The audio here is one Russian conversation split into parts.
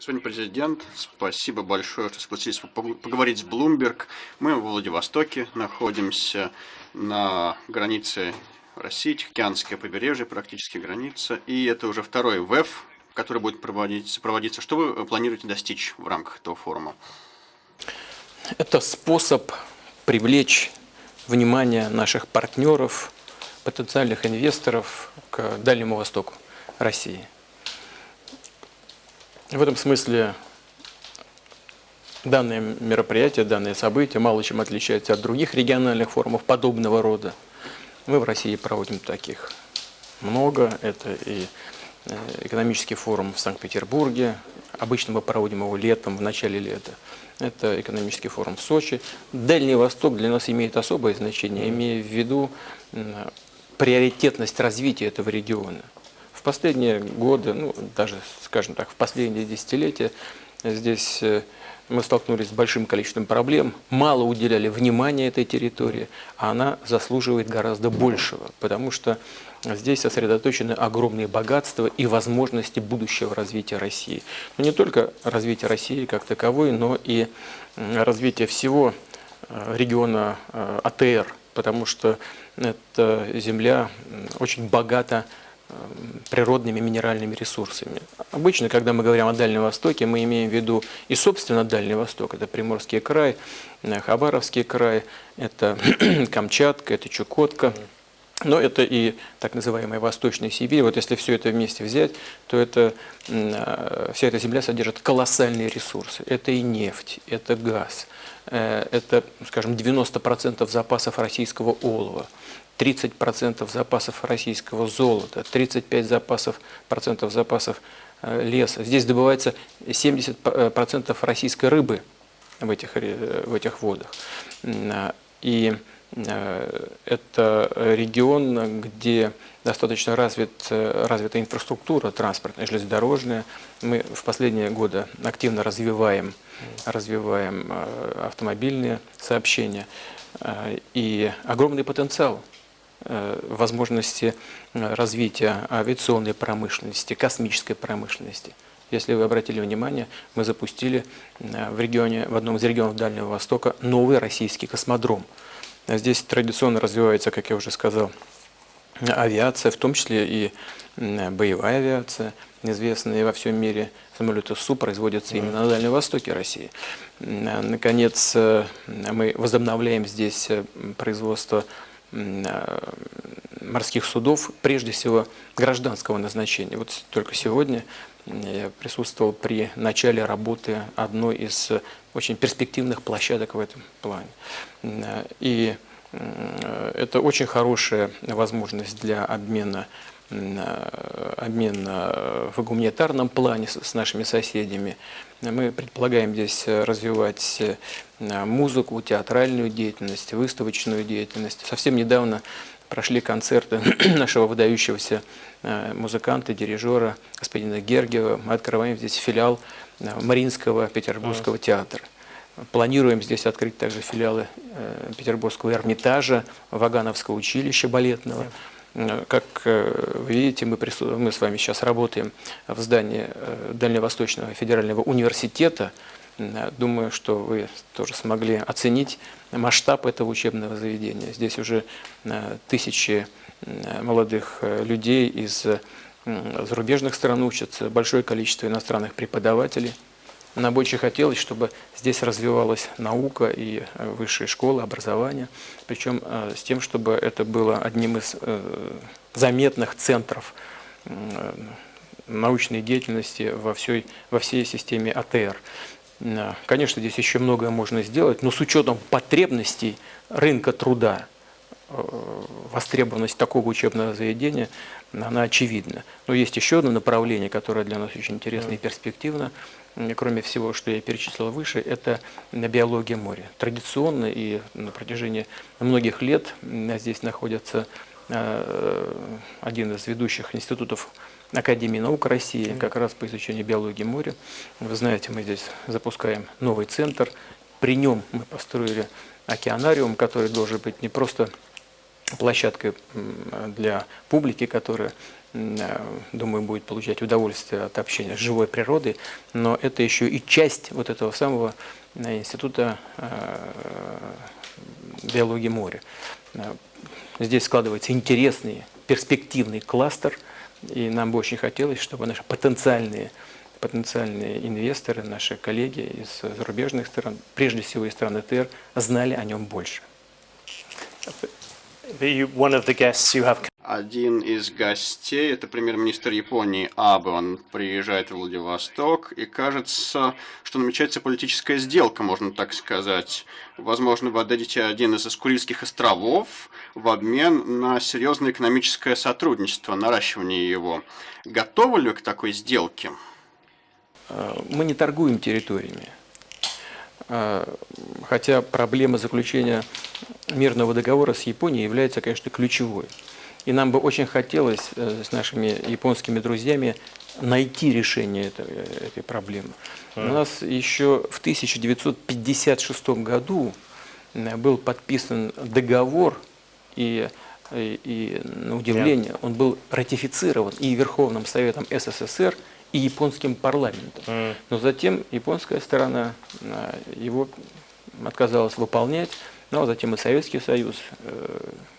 Господин президент, спасибо большое, что согласились поговорить с Bloomberg. Мы в Владивостоке находимся на границе России, Тихоокеанское побережье, практически граница. И это уже второй ВЭФ, который будет проводиться. Что вы планируете достичь в рамках этого форума? Это способ привлечь внимание наших партнеров, потенциальных инвесторов к Дальнему Востоку России. В этом смысле данное мероприятие, данное событие мало чем отличается от других региональных форумов подобного рода. Мы в России проводим таких много. Это и экономический форум в Санкт-Петербурге. Обычно мы проводим его летом, в начале лета. Это экономический форум в Сочи. Дальний Восток для нас имеет особое значение, имея в виду приоритетность развития этого региона. В последние годы, даже, скажем так, в последние десятилетия здесь мы столкнулись с большим количеством проблем, мало уделяли внимания этой территории, а она заслуживает гораздо большего, потому что здесь сосредоточены огромные богатства и возможности будущего развития России. Но не только развитие России как таковой, но и развитие всего региона АТР, потому что эта земля очень богата природными минеральными ресурсами. Обычно, когда мы говорим о Дальнем Востоке, мы имеем в виду и, собственно, Дальний Восток. Это Приморский край, Хабаровский край, это Камчатка, это Чукотка. Но это и так называемая Восточная Сибирь. Вот если все это вместе взять, то вся эта земля содержит колоссальные ресурсы. Это и нефть, это газ, это, скажем, 90% запасов российского олова, 30% запасов российского золота, 35% запасов леса. Здесь добывается 70% российской рыбы в этих водах. И это регион, где достаточно развита инфраструктура транспортная, железнодорожная. Мы в последние годы активно развиваем автомобильные сообщения. И огромный потенциал возможности развития авиационной промышленности, космической промышленности. Если вы обратили внимание, мы запустили в одном из регионов Дальнего Востока новый российский космодром. Здесь традиционно развивается, как я уже сказал, авиация, в том числе и боевая авиация. Известные во всем мире самолеты СУ производятся именно на Дальнем Востоке России. Наконец, мы возобновляем здесь производство морских судов, прежде всего гражданского назначения. Вот только сегодня я присутствовал при начале работы одной из очень перспективных площадок в этом плане. И это очень хорошая возможность для обмена в гуманитарном плане с нашими соседями. Мы предполагаем здесь развивать музыку, театральную деятельность, выставочную деятельность. Совсем недавно прошли концерты нашего выдающегося музыканта, дирижера господина Гергиева. Мы открываем здесь филиал Мариинского Петербургского театра. Планируем здесь открыть также филиалы Петербургского Эрмитажа, Вагановского училища балетного. Как вы видите, мы с вами сейчас работаем в здании Дальневосточного федерального университета. Думаю, что вы тоже смогли оценить масштаб этого учебного заведения. Здесь уже тысячи молодых людей из зарубежных стран учатся, большое количество иностранных преподавателей. Нам бы очень хотелось, чтобы здесь развивалась наука и высшая школа, образование, причем с тем, чтобы это было одним из заметных центров научной деятельности во всей системе АТР. Конечно, здесь еще многое можно сделать, но с учетом потребностей рынка труда, востребованность такого учебного заведения, она очевидна. Но есть еще одно направление, которое для нас очень интересно и перспективно. Кроме всего, что я перечислил выше, это биология моря. Традиционно и на протяжении многих лет здесь находится один из ведущих институтов Академии наук России, как раз по изучению биологии моря. Вы знаете, мы здесь запускаем новый центр. При нем мы построили океанариум, который должен быть не просто площадкой для публики, которая думаю, будет получать удовольствие от общения с живой природой, но это еще и часть вот этого самого института биологии моря. Здесь складывается интересный, перспективный кластер, и нам бы очень хотелось, чтобы наши потенциальные инвесторы, наши коллеги из зарубежных стран, прежде всего из стран ЭТР, знали о нем больше. Один из гостей, это премьер-министр Японии Абе, он приезжает в Владивосток, и кажется, что намечается политическая сделка, можно так сказать. Возможно, вы отдадите один из Курильских островов в обмен на серьезное экономическое сотрудничество, наращивание его. Готовы ли вы к такой сделке? Мы не торгуем территориями. Хотя проблема заключения мирного договора с Японией является, конечно, ключевой. И нам бы очень хотелось с нашими японскими друзьями найти решение этой проблемы. У нас еще в 1956 году был подписан договор, и на удивление он был ратифицирован и Верховным Советом СССР, и японским парламентом. Но затем японская сторона его отказалась выполнять, ну а затем и Советский Союз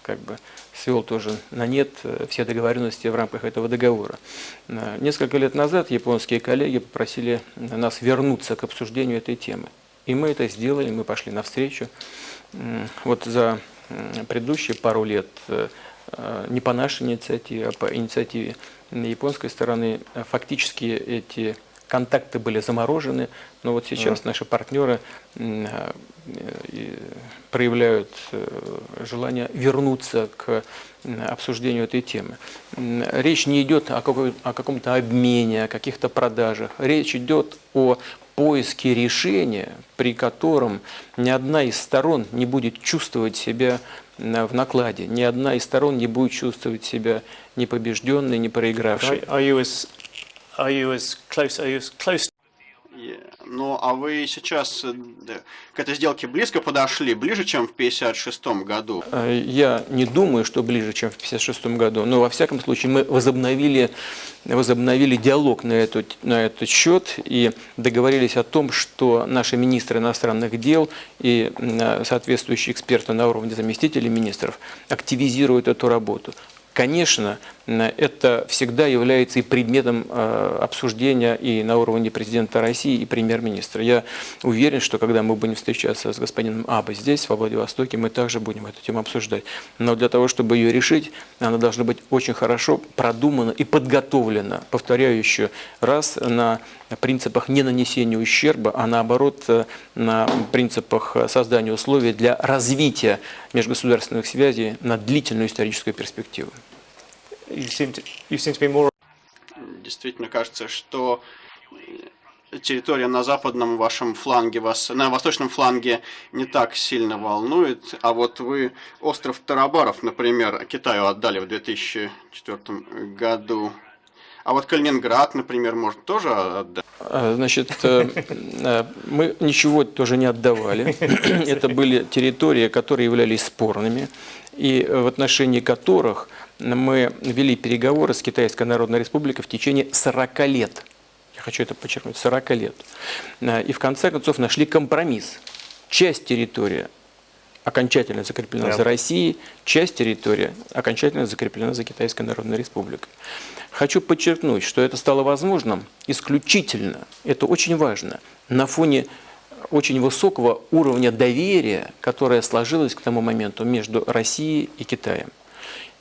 как бы свел тоже на нет все договоренности в рамках этого договора. Несколько лет назад японские коллеги попросили нас вернуться к обсуждению этой темы. И мы это сделали, мы пошли навстречу. Вот за предыдущие пару лет, не по нашей инициативе, а по инициативе японской стороны, фактически эти контакты были заморожены, но вот сейчас наши партнеры проявляют желание вернуться к обсуждению этой темы. Речь не идет о каком-то обмене, о каких-то продажах. Речь идет о поиске решения, при котором ни одна из сторон не будет чувствовать себя в накладе, ни одна из сторон не будет чувствовать себя не побежденной, не проигравшей. Ну, а вы сейчас к этой сделке близко подошли, ближе, чем в 1956 году? Я не думаю, что ближе, чем в 1956 году, но во всяком случае мы возобновили диалог на этот счет и договорились о том, что наши министры иностранных дел и соответствующие эксперты на уровне заместителей министров активизируют эту работу. Конечно, это всегда является и предметом обсуждения и на уровне президента России, и премьер-министра. Я уверен, что когда мы будем встречаться с господином Абе здесь, во Владивостоке, мы также будем эту тему обсуждать. Но для того, чтобы ее решить, она должна быть очень хорошо продумана и подготовлена, повторяю еще раз, на принципах не нанесения ущерба, а наоборот на принципах создания условий для развития межгосударственных связей на длительную историческую перспективу. Действительно кажется, что территория на западном вашем фланге на восточном фланге не так сильно волнует, а вот вы остров Тарабаров, например, Китаю отдали в 2004 году. А вот Калининград, например, может тоже отдать? Значит, мы ничего тоже не отдавали. Это были территории, которые являлись спорными, и в отношении которых мы вели переговоры с Китайской Народной Республикой в течение 40 лет. Я хочу это подчеркнуть, 40 лет. И в конце концов нашли компромисс. Часть территории окончательно закреплена за Россией, часть территории окончательно закреплена за Китайской Народной Республикой. Хочу подчеркнуть, что это стало возможным исключительно, это очень важно, на фоне очень высокого уровня доверия, которое сложилось к тому моменту между Россией и Китаем.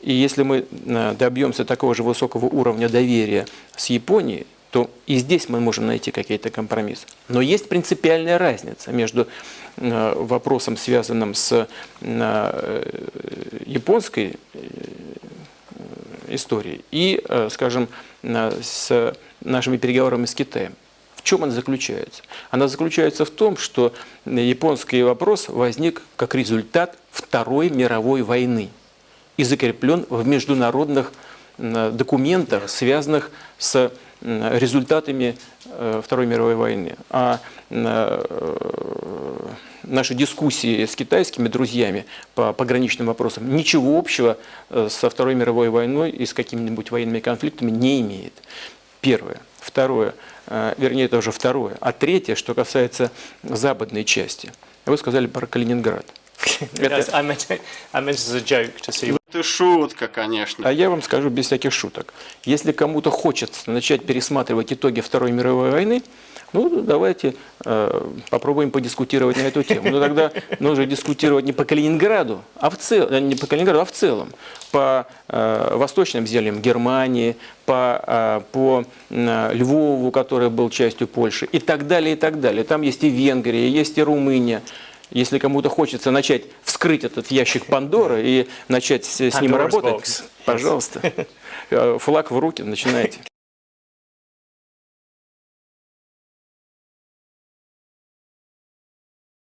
И если мы добьемся такого же высокого уровня доверия с Японией, то и здесь мы можем найти какие-то компромиссы. Но есть принципиальная разница между вопросом, связанным с японской историей и, скажем, с нашими переговорами с Китаем. В чем она заключается? Она заключается в том, что японский вопрос возник как результат Второй мировой войны и закреплен в международных документах, связанных с результатами Второй мировой войны. А наши дискуссии с китайскими друзьями по пограничным вопросам ничего общего со Второй мировой войной и с какими-нибудь военными конфликтами не имеет. Первое. Второе. Вернее, это уже второе. А третье, что касается западной части. Вы сказали про Калининград. I meant it as a joke to see. Это шутка, конечно. А я вам скажу без всяких шуток. Если кому-то хочется начать пересматривать итоги Второй мировой войны, ну, давайте попробуем подискутировать на эту тему. Но тогда нужно дискутировать не по Калининграду, а в целом, не по Калининграду, а в целом. По восточным землям Германии, по Львову, который был частью Польши, и так далее, и так далее. Там есть и Венгрия, есть и Румыния. Если кому-то хочется начать вскрыть этот ящик Пандоры и начать с ним Pandora's работать, box. пожалуйста, флаг в руки, начинайте.